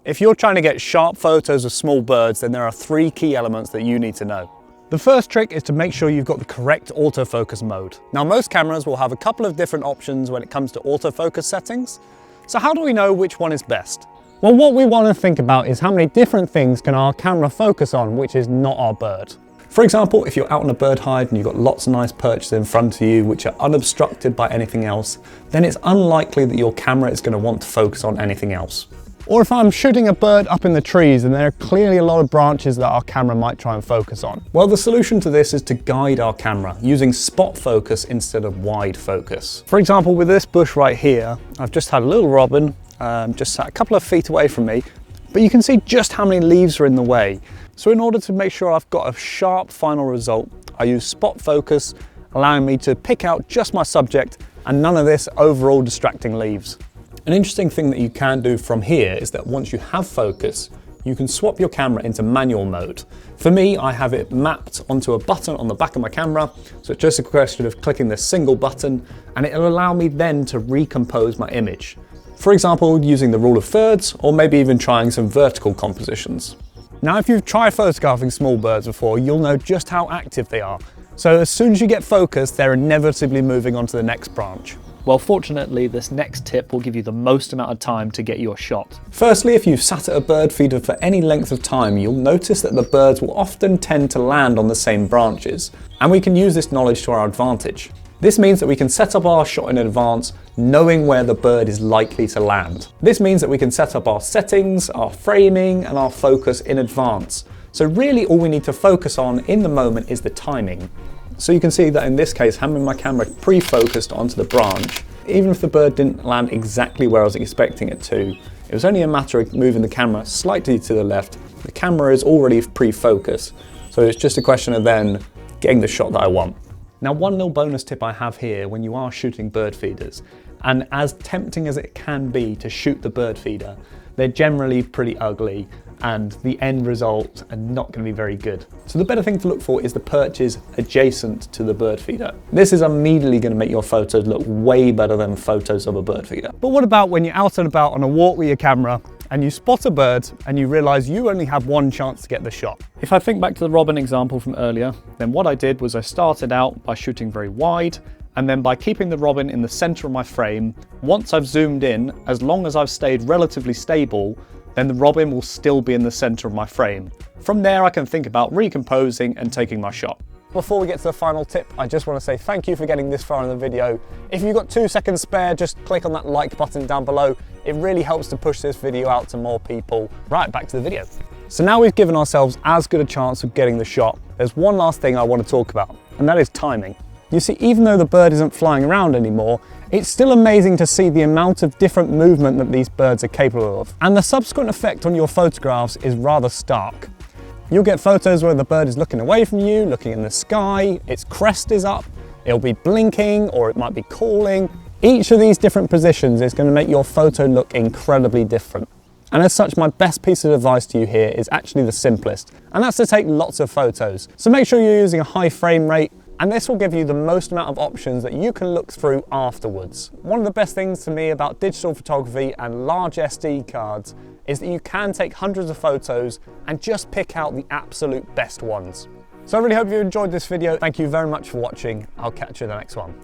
If you're trying to get sharp photos of small birds, then there are 3 key elements that you need to know. The first trick is to make sure you've got the correct autofocus mode. Now, most cameras will have a couple of different options when it comes to autofocus settings. So how do we know which one is best? Well, what we want to think about is how many different things can our camera focus on, which is not our bird. For example, if you're out on a bird hide and you've got lots of nice perches in front of you which are unobstructed by anything else, then it's unlikely that your camera is going to want to focus on anything else. Or if I'm shooting a bird up in the trees and there are clearly a lot of branches that our camera might try and focus on. Well, the solution to this is to guide our camera using spot focus instead of wide focus. For example, with this bush right here, I've just had a little robin just sat a couple of feet away from me, but you can see just how many leaves are in the way. So in order to make sure I've got a sharp final result, I use spot focus, allowing me to pick out just my subject and none of this overall distracting leaves. An interesting thing that you can do from here is that once you have focus, you can swap your camera into manual mode. For me, I have it mapped onto a button on the back of my camera, so it's just a question of clicking this single button and it'll allow me then to recompose my image. For example, using the rule of thirds, or maybe even trying some vertical compositions. Now, if you've tried photographing small birds before, you'll know just how active they are. So as soon as you get focused, they're inevitably moving on to the next branch. Well, fortunately, this next tip will give you the most amount of time to get your shot. Firstly, if you've sat at a bird feeder for any length of time, you'll notice that the birds will often tend to land on the same branches, and we can use this knowledge to our advantage. This means that we can set up our shot in advance, knowing where the bird is likely to land. This means that we can set up our settings, our framing, and our focus in advance. So really all we need to focus on in the moment is the timing. So you can see that in this case, having my camera pre-focused onto the branch, even if the bird didn't land exactly where I was expecting it to, it was only a matter of moving the camera slightly to the left. The camera is already pre-focused, so it's just a question of then getting the shot that I want. Now, one little bonus tip I have here when you are shooting bird feeders, and as tempting as it can be to shoot the bird feeder, they're generally pretty ugly and the end result are not going to be very good. So the better thing to look for is the perches adjacent to the bird feeder. This is immediately going to make your photos look way better than photos of a bird feeder. But what about when you're out and about on a walk with your camera and you spot a bird and you realise you only have one chance to get the shot? If I think back to the robin example from earlier, then what I did was I started out by shooting very wide, and then by keeping the robin in the centre of my frame, once I've zoomed in, as long as I've stayed relatively stable, then the robin will still be in the centre of my frame. From there I can think about recomposing and taking my shot. Before we get to the final tip, I just want to say thank you for getting this far in the video. If you've got 2 seconds spare, just click on that like button down below. It really helps to push this video out to more people. Right, back to the video. So now we've given ourselves as good a chance of getting the shot, there's one last thing I want to talk about, and that is timing. You see, even though the bird isn't flying around anymore, it's still amazing to see the amount of different movement that these birds are capable of. And the subsequent effect on your photographs is rather stark. You'll get photos where the bird is looking away from you, looking in the sky, its crest is up, it'll be blinking, or it might be calling. Each of these different positions is going to make your photo look incredibly different. And as such, my best piece of advice to you here is actually the simplest, and that's to take lots of photos. So make sure you're using a high frame rate, and this will give you the most amount of options that you can look through afterwards. One of the best things to me about digital photography and large SD cards is that you can take hundreds of photos and just pick out the absolute best ones. So I really hope you enjoyed this video. Thank you very much for watching. I'll catch you in the next one.